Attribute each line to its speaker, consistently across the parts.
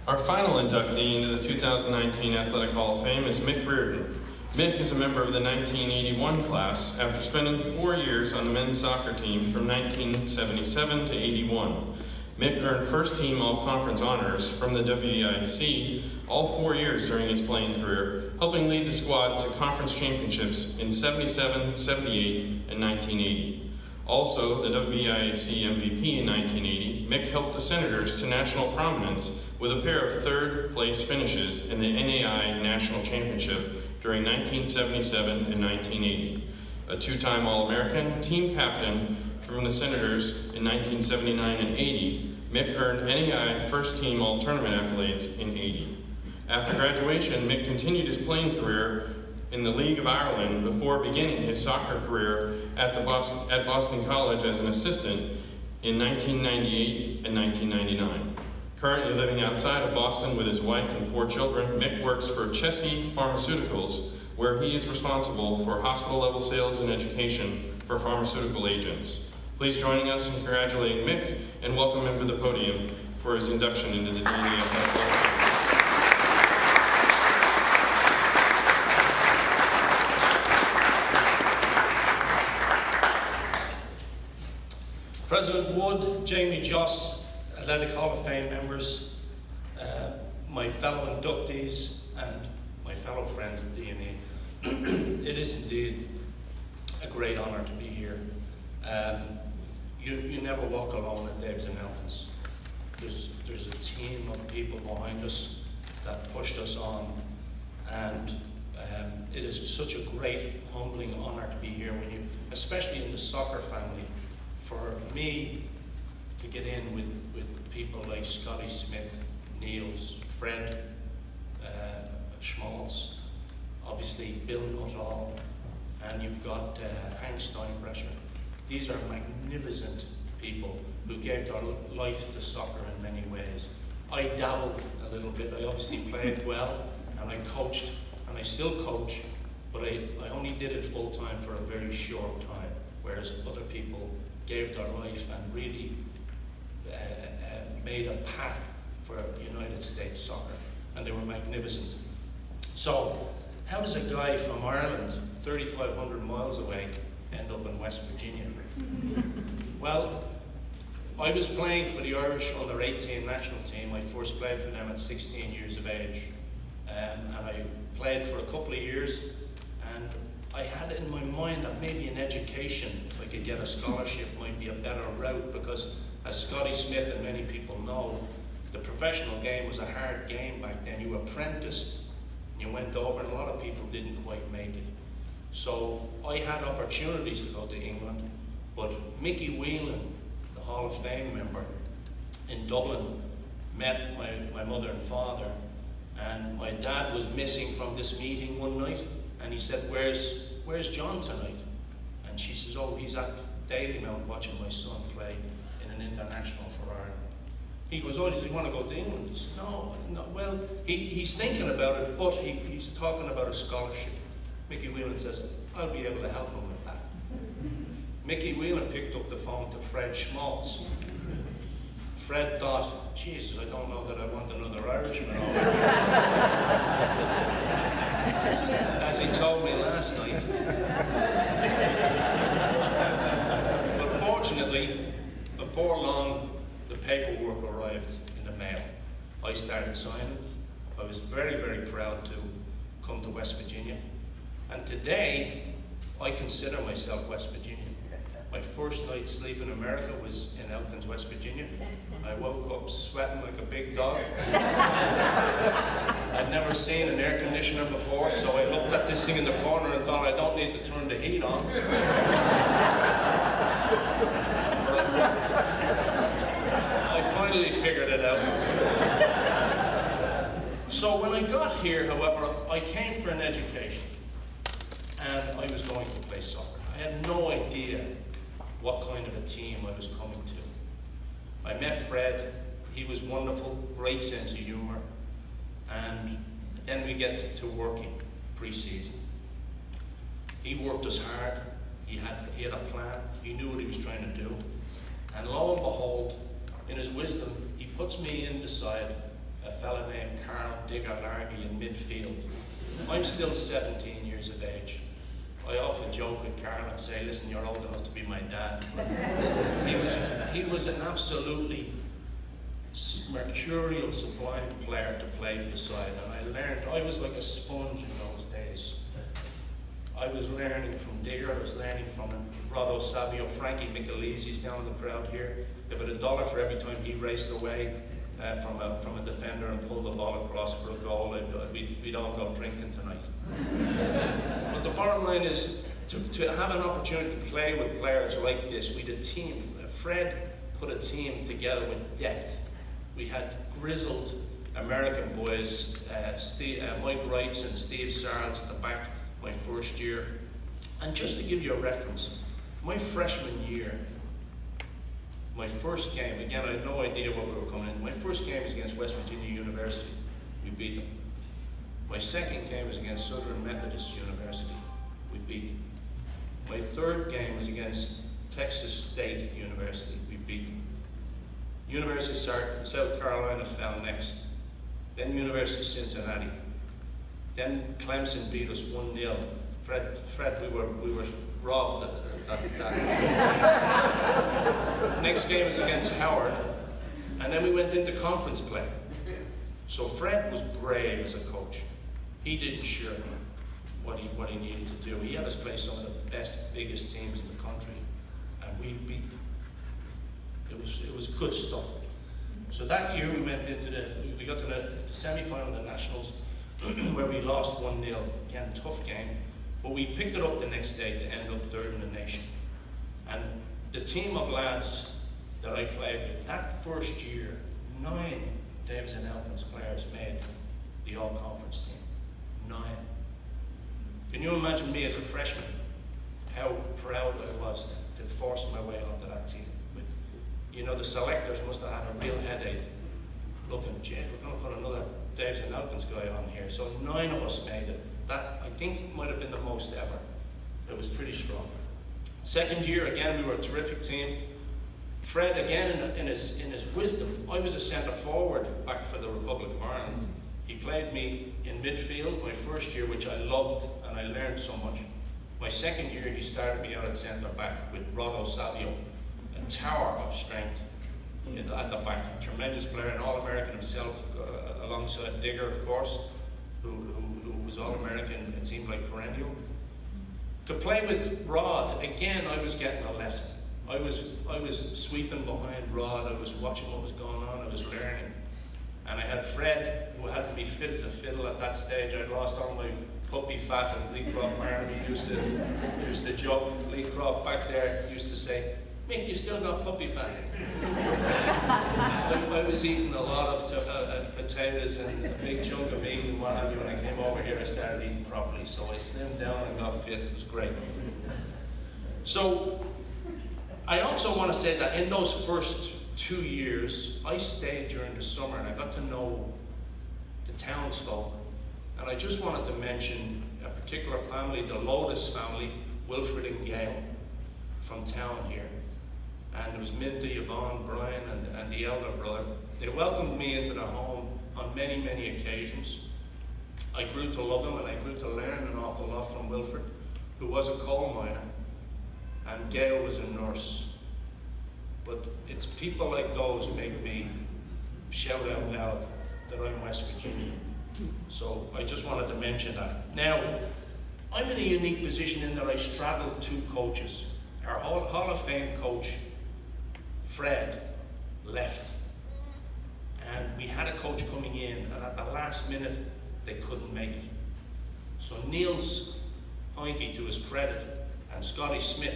Speaker 1: Our final inductee into the 2019 Athletic Hall of Fame is Mick Reardon. Mick is a member of the 1981 class after spending 4 years on the men's soccer team from 1977 to 81. Mick earned first team all-conference honors from the VID all 4 years during his playing career, helping lead the squad to conference championships in 77, 78, and 1980. Also, the VID MVP in 1980, Mick helped the Senators to national prominence with a pair of third-place finishes in the NAI National Championship during 1977 and 1980. A two-time All-American, team captain from the Senators in 1979 and 80, Mick earned NAI first-team All-Tournament accolades in 80. After graduation, Mick continued his playing career in the League of Ireland before beginning his soccer career at Boston College as an assistant in 1998 and 1999. Currently living outside of Boston with his wife and 4 children, Mick works for Chessie Pharmaceuticals, where he is responsible for hospital-level sales and education for pharmaceutical agents. Please join us in congratulating Mick and welcome him to the podium for his induction into the DNA Athletic Hall of Fame.
Speaker 2: President Wood, Jamie Joss, Athletic Hall of Fame members, my fellow inductees, and my fellow friends of DNA. It is indeed a great honour to be here. You never walk alone at Dave's and Elkins. There's a team of people behind us that pushed us on, and it is such a great, humbling honour to be here when you, especially in the soccer family. For me to get in with people like Scotty Smith, Niels, Fred, Schmaltz, obviously Bill Nuttall, and you've got Hank Steinbrecher. These are magnificent people who gave their life to soccer in many ways. I dabbled a little bit. I obviously played well, and I coached, and I still coach, but I only did it full time for a very short time, whereas other people gave their life and really made a path for United States soccer, and they were magnificent. So, how does a guy from Ireland, 3,500 miles away, end up in West Virginia? Well, I was playing for the Irish under-18 national team. I first played for them at 16 years of age, and I played for a couple of years, and I had in my mind that maybe in education, if I could get a scholarship, might be a better route, because as Scotty Smith and many people know, the professional game was a hard game back then. You apprenticed, you went over, and a lot of people didn't quite make it. So I had opportunities to go to England, but Mickey Whelan, the Hall of Fame member in Dublin, met my mother and father, and my dad was missing from this meeting one night, and he said, where's John tonight? And she says, oh, he's at Dalymount watching my son play in an international for Ireland. He goes, oh, does he want to go to England? He says, no, well, he's thinking about it, but he's talking about a scholarship. Mickey Whelan says, I'll be able to help him with that. Mickey Whelan picked up the phone to Fred Schmaltz. Fred thought, Jesus, I don't know that I want another Irishman over. As he told me last night. But fortunately, before long, the paperwork arrived in the mail. I started signing. I was very, very proud to come to West Virginia. And today, I consider myself West Virginian. My first night's sleep in America was in Elkins, West Virginia. I woke up sweating like a big dog. I'd never seen an air conditioner before, so I looked at this thing in the corner and thought, I don't need to turn the heat on. I finally figured it out. So when I got here, however, I came for an education, and I was going to play soccer. I had no idea what kind of a team I was coming to. I met Fred. He was wonderful, great sense of humor, and then we get to working pre-season. He worked us hard. He had a plan. He knew what he was trying to do, and lo and behold, in his wisdom, he puts me in beside a fella named Carl Digger Largy in midfield. I'm still 17 years of age. I often joke with Carl and say, listen, you're old enough to be my dad. He was an absolutely mercurial, sublime player to play beside, and I was like a sponge in those days. I was learning from Digger, I was learning from Rod Savio, Frankie Michelizzi's down in the crowd here. If it had $1 for every time he raced away from a defender and pulled the ball across for a goal, we'd all go drinking tonight. But the bottom line is, to have an opportunity to play with players like this, we had a team. Fred put a team together with depth. We had grizzled American boys, Mike Wrights and Steve Sarles at the back my first year. And just to give you a reference, my freshman year, my first game, again, I had no idea what we were coming in. My first game was against West Virginia University. We beat them. My second game was against Southern Methodist University. We beat them. My third game was against Texas State University. We beat them. University of South Carolina fell next. Then University of Cincinnati. Then Clemson beat us 1-0. Fred, we were robbed that. Next game was against Howard, and then we went into conference play. So Fred was brave as a coach. He didn't shirk what he needed to do. He had us play some of the best, biggest teams in the country, and we beat them. It was good stuff. So that year we got to the semi-final of the Nationals, where we lost 1-0. Again, tough game. But we picked it up the next day to end up third in the nation. And the team of lads that I played with, that first year, 9 Davis and Elkins players made the all-conference team. 9. Can you imagine me as a freshman, how proud I was to force my way onto that team? The selectors must have had a real headache looking, gee, we're going to put another Davis and Elkins guy on here. So 9 of us made it. That, I think, might have been the most ever. It was pretty strong. Second year, again, we were a terrific team. Fred, again, in his wisdom, I was a centre forward back for the Republic of Ireland. He played me in midfield my first year, which I loved, and I learned so much. My second year, he started me out at centre back with Rod Savio, a tower of strength at the back. A tremendous player, an All-American himself, alongside Digger, of course, who was All-American, it seemed like perennial. To play with Rod, again, I was getting a lesson. I was sweeping behind Rod, I was watching what was going on, I was learning. And I had Fred, who had me fit as a fiddle at that stage. I'd lost all my puppy fat, as Lee Croft Martin used to joke. Lee Croft back there used to say, Mick, you still got puppy fat. I was eating a lot of potatoes and a big chunk of meat and what have you. When I came over here, I started eating properly. So I slimmed down and got fit. It was great. So I also want to say that in those first 2 years, I stayed during the summer and I got to know the townsfolk. And I just wanted to mention a particular family, the Lotus family, Wilfred and Gail, from town here. And it was Minty, Yvonne, Brian, and the elder brother. They welcomed me into their home on many, many occasions. I grew to love them, and I grew to learn an awful lot from Wilfred, who was a coal miner, and Gail was a nurse. But it's people like those make me shout out loud that I'm West Virginian. So I just wanted to mention that. Now, I'm in a unique position in that I straddled 2 coaches. Our Hall of Fame coach, Fred, left. And we had a coach coming in, and at the last minute, they couldn't make it. So Niels Heinke, to his credit, and Scotty Smith,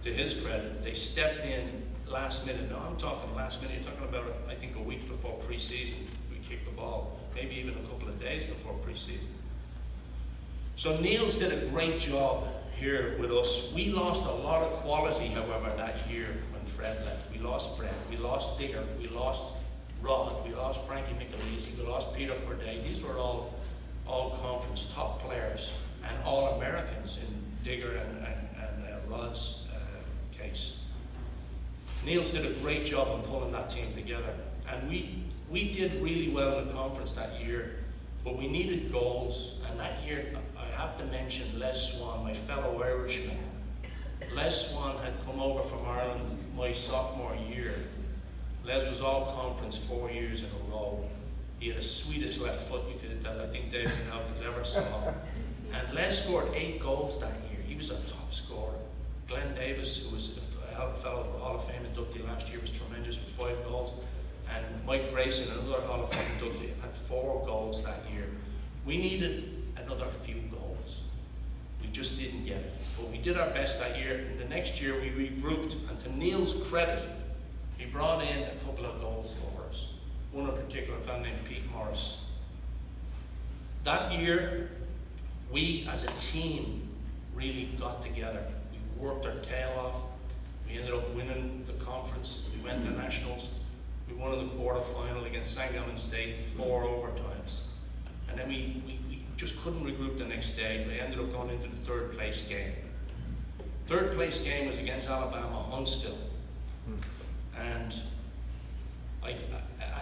Speaker 2: to his credit, they stepped in last minute. Now, I'm talking last minute, you're talking about, I think, a week before pre-season. We kicked the ball, maybe even a couple of days before pre-season. So Niels did a great job here with us. We lost a lot of quality, however, that year when Fred left. We lost Fred, we lost Digger, we lost Rod, we lost Frankie Michelizzi, we lost Peter Corday. These were all conference top players and all Americans in Digger and Rod's case. Niels did a great job in pulling that team together, and we we did really well in the conference that year, but we needed goals. And that year, I have to mention Les Swan, my fellow Irishman. Les Swan had come over from Ireland my sophomore year. Les was all conference 4 years in a row. He had the sweetest left foot that I think Davis and Elkins ever saw. And Les scored 8 goals that year. He was a top scorer. Glenn Davis, who was a fellow Hall of Fame inductee last year, was tremendous with 5 goals. And Mike Grayson, another Hall of Fame inductee, had 4 goals that year. We needed another few goals. We just didn't get it. But we did our best that year. And the next year we regrouped, and to Neil's credit, he brought in a couple of goal scorers. One in particular, a fellow named Pete Morris. That year, we as a team really got together. We worked our tail off. We ended up winning the conference. We went to nationals. We won in the quarterfinal against Sangamon State, 4 overtimes. And then we just couldn't regroup the next day. We ended up going into the 3rd place game. 3rd place game was against Alabama, Huntsville. And I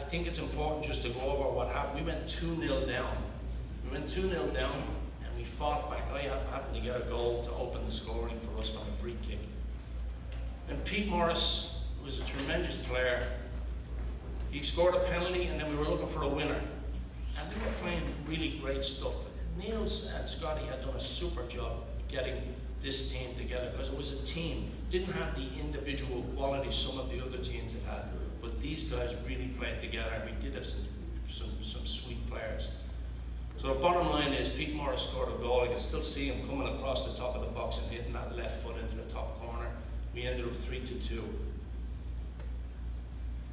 Speaker 2: think it's important just to go over what happened. We went 2-0 down. We went 2-0 down, and we fought back. I happened to get a goal to open the scoring for us on a free kick. And Pete Morris was a tremendous player. He scored a penalty, and then we were looking for a winner. And we were playing really great stuff. Niels and Scotty had done a super job getting this team together, because it was a team. Didn't have the individual qualities some of the other teams had, but these guys really played together, and we did have some sweet players. So the bottom line is, Pete Morris scored a goal. I can still see him coming across the top of the box and hitting that left foot into the top corner. We ended up 3-2.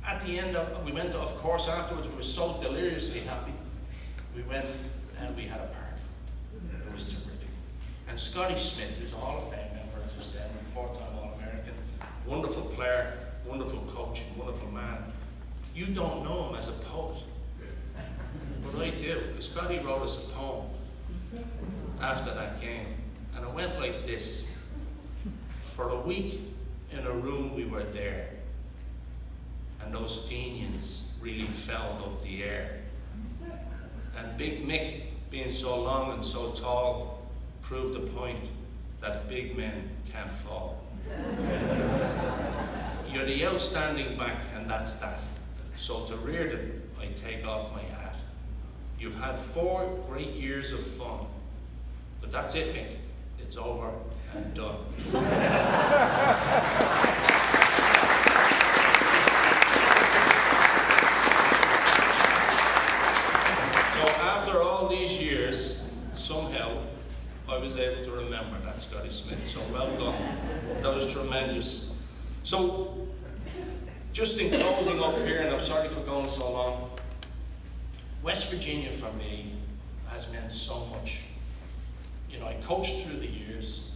Speaker 2: At the end of, we went, of course, afterwards, we were so deliriously happy. We went and we had a party. It was terrific. And Scotty Smith, who's a Hall of Fame member, as I said, 4-time All-American, wonderful player, wonderful coach, wonderful man. You don't know him as a poet, but I do, because Scotty wrote us a poem after that game, and it went like this. For a week in a room we were there, and those Fenians really fouled up the air. And Big Mick, being so long and so tall, proved the point that big men can't fall. You're the outstanding back, and that's that. So to Reardon, I take off my hat. You've had 4 great years of fun, but that's it, Mick. It's over and done. After all these years, somehow, I was able to remember that Scotty Smith. So well done. That was tremendous. So, just in closing up here, and I'm sorry for going so long, West Virginia for me has meant so much. You know, I coached through the years.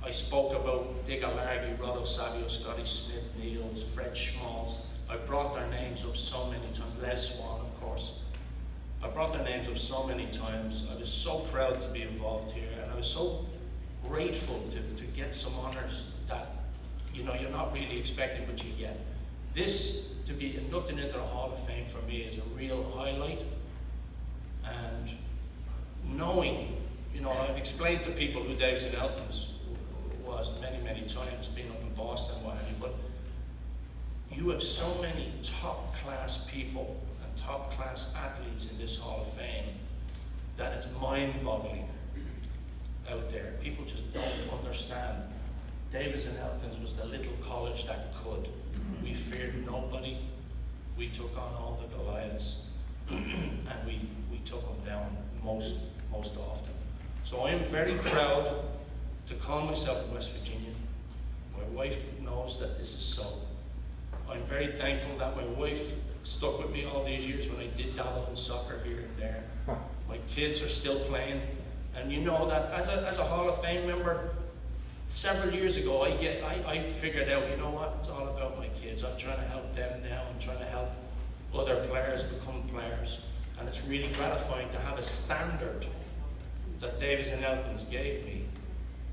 Speaker 2: I spoke about Dick Alargy, Rod Savio, Scotty Smith, Niels, Fred Schmalz. I brought their names up so many times. Les Swan, of course. I brought their names up so many times. I was so proud to be involved here, and I was so grateful to get some honors that, you know, you're not really expecting, but you get. This, to be inducted into the Hall of Fame for me, is a real highlight. And knowing, you know, I've explained to people who Davis and Elkins was many, many times, being up in Boston, what have you, but you have so many top-class people and top-class athletes in this Hall of Fame that it's mind-boggling out there. People just don't understand. Davis and Elkins was the little college that could. We feared nobody. We took on all the Goliaths, and we took them down most often. So I'm very proud to call myself a West Virginian. My wife knows that this is so. I'm very thankful that my wife stuck with me all these years when I did dabble in soccer here and there. My kids are still playing, and you know that as a Hall of Fame member, several years ago I figured out, you know what, it's all about my kids. I'm trying to help them now. I'm trying to help other players become players, and it's really gratifying to have a standard that Davis and Elkins gave me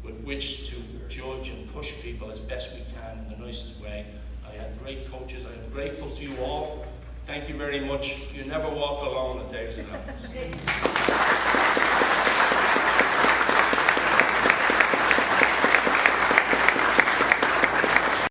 Speaker 2: with which to judge and push people as best we can in the nicest way. I had great coaches. I am grateful to you all. Thank you very much. You never walk alone at Dave's and Elkins.